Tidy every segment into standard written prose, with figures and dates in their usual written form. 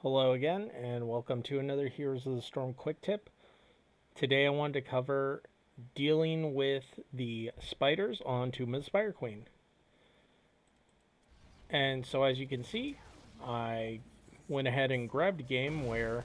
Hello again, and welcome to another Heroes of the Storm quick tip. Today I wanted to cover dealing with the spiders on Tomb of the Spider Queen. And so as you can see, I went ahead and grabbed a game where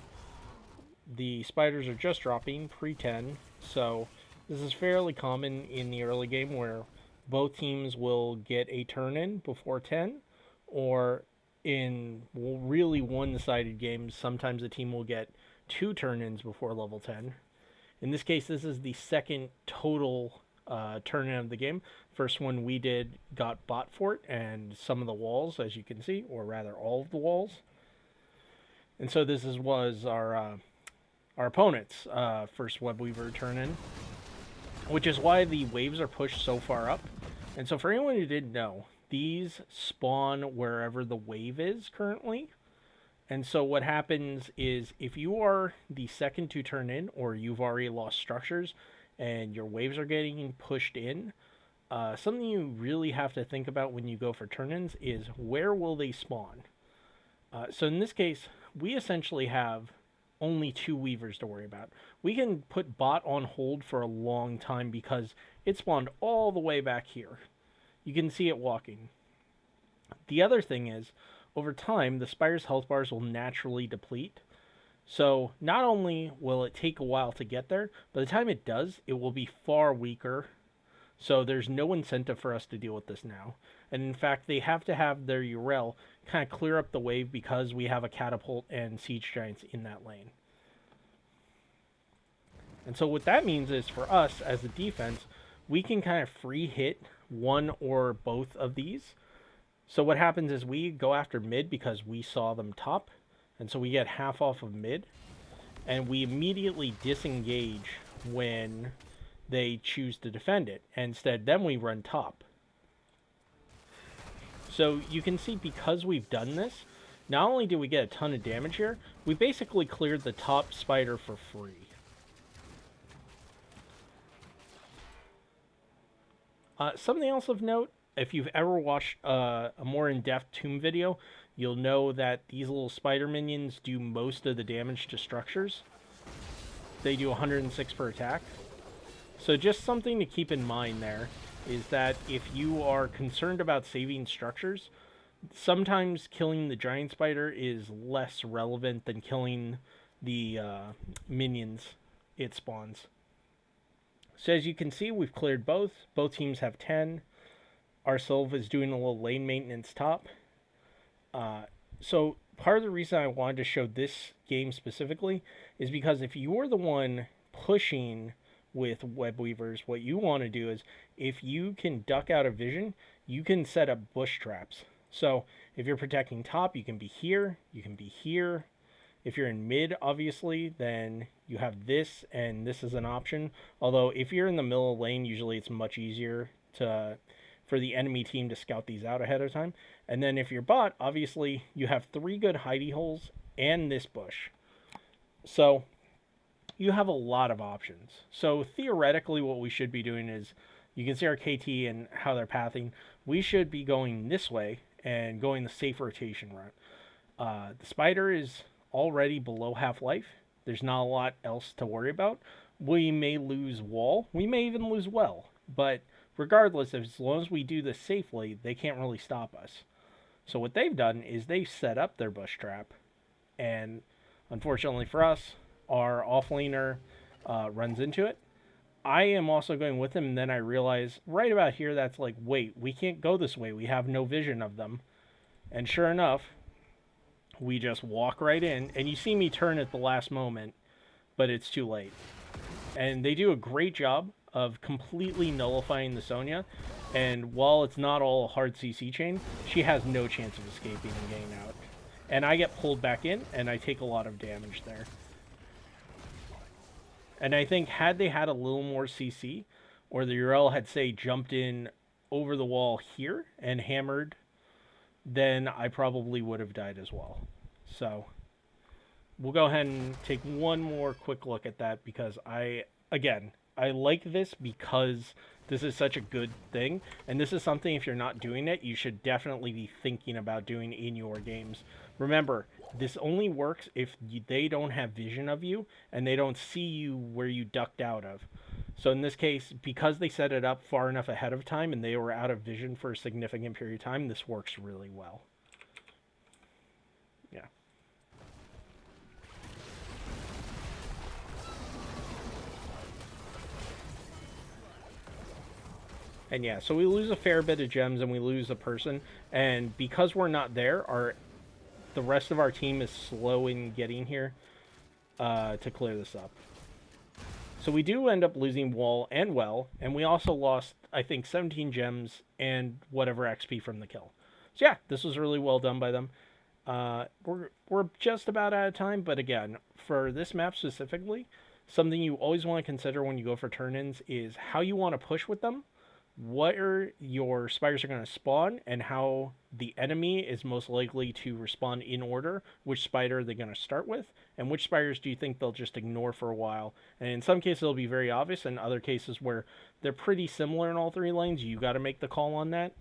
the spiders are just dropping pre-10. So this is fairly common in the early game where both teams will get a turn in before 10, or in really one-sided games, sometimes a team will get 2 turn-ins before level 10. In this case, this is the second total turn-in of the game. First one we did got bot fort and some of the walls, as you can see, or rather all of the walls. And so this was our opponent's first web weaver turn-in, which is why the waves are pushed so far up. And so for anyone who didn't know, these spawn wherever the wave is currently. And so what happens is if you are the second to turn in, or you've already lost structures and your waves are getting pushed in, something you really have to think about when you go for turn-ins is where will they spawn? So in this case, we essentially have only 2 weavers to worry about. We can put bot on hold for a long time because it spawned all the way back here. You can see it walking. The other thing is, over time, the spider's health bars will naturally deplete. So not only will it take a while to get there, by the time it does, it will be far weaker. So there's no incentive for us to deal with this now. And in fact, they have to have their Urel kind of clear up the wave because we have a catapult and siege giants in that lane. And so what that means is for us as a defense, we can kind of free hit one or both of these. So what happens is we go after mid because we saw them top, and so we get half off of mid, and we immediately disengage when they choose to defend it. And instead, then we run top. So you can see because we've done this, not only do we get a ton of damage here, we basically cleared the top spider for free. Something else of note, if you've ever watched a more in-depth Tomb video, you'll know that these little spider minions do most of the damage to structures. They do 106 per attack. So just something to keep in mind there is that if you are concerned about saving structures, sometimes killing the giant spider is less relevant than killing the minions it spawns. So as you can see, we've cleared both. Both teams have 10. Our Sylve is doing a little lane maintenance top. So part of the reason I wanted to show this game specifically is because if you're the one pushing with web weavers, what you want to do is if you can duck out of vision, you can set up bush traps. So if you're protecting top, you can be here, you can be here. If you're in mid, obviously, then you have this, and this is an option. Although, if you're in the middle of the lane, usually it's much easier for the enemy team to scout these out ahead of time. And then if you're bot, obviously, you have 3 good hidey holes and this bush. So, you have a lot of options. So, theoretically, what we should be doing is, you can see our KT and how they're pathing. We should be going this way and going the safe rotation route. The spider is already below half-life. There's not a lot else to worry about. We may lose wall. We may even lose well. But regardless, as long as we do this safely, they can't really stop us. So what they've done is they've set up their bush trap. And unfortunately for us, our offlaner runs into it. I am also going with him, and then I realize right about here that's like, wait, we can't go this way. We have no vision of them. And sure enough, we just walk right in, and you see me turn at the last moment, but it's too late. And they do a great job of completely nullifying the Sonya, and while it's not all a hard CC chain, she has no chance of escaping and getting out. And I get pulled back in, and I take a lot of damage there. And I think had they had a little more CC, or the Urel had, say, jumped in over the wall here and hammered, then I probably would have died as well. So we'll go ahead and take one more quick look at that because I like this because this is such a good thing. And this is something, if you're not doing it, you should definitely be thinking about doing in your games. Remember, this only works if they don't have vision of you and they don't see you where you ducked out of. So in this case, because they set it up far enough ahead of time and they were out of vision for a significant period of time, this works really well. Yeah. And yeah, so we lose a fair bit of gems and we lose a person. And because we're not there, the rest of our team is slow in getting here to clear this up. So we do end up losing Wall and Well, and we also lost, I think, 17 gems and whatever XP from the kill. So yeah, this was really well done by them. We're just about out of time, but again, for this map specifically, something you always want to consider when you go for turn-ins is how you want to push with them, what are your spiders are going to spawn, and how the enemy is most likely to respond in order. Which spider are they going to start with, and which spiders do you think they'll just ignore for a while? And in some cases it'll be very obvious, and other cases where they're pretty similar in all three lanes, you got to make the call on that.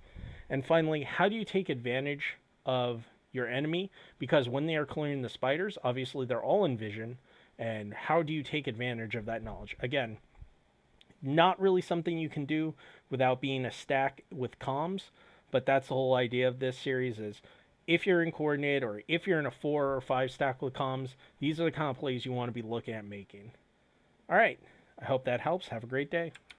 And finally, how do you take advantage of your enemy? Because when they are clearing the spiders, obviously they're all in vision, and how do you take advantage of that knowledge? Again, not really something you can do without being a stack with comms, but that's the whole idea of this series is if you're in coordinate or if you're in a 4 or 5 stack with comms, these are the kind of plays you want to be looking at making. All right, I hope that helps. Have a great day.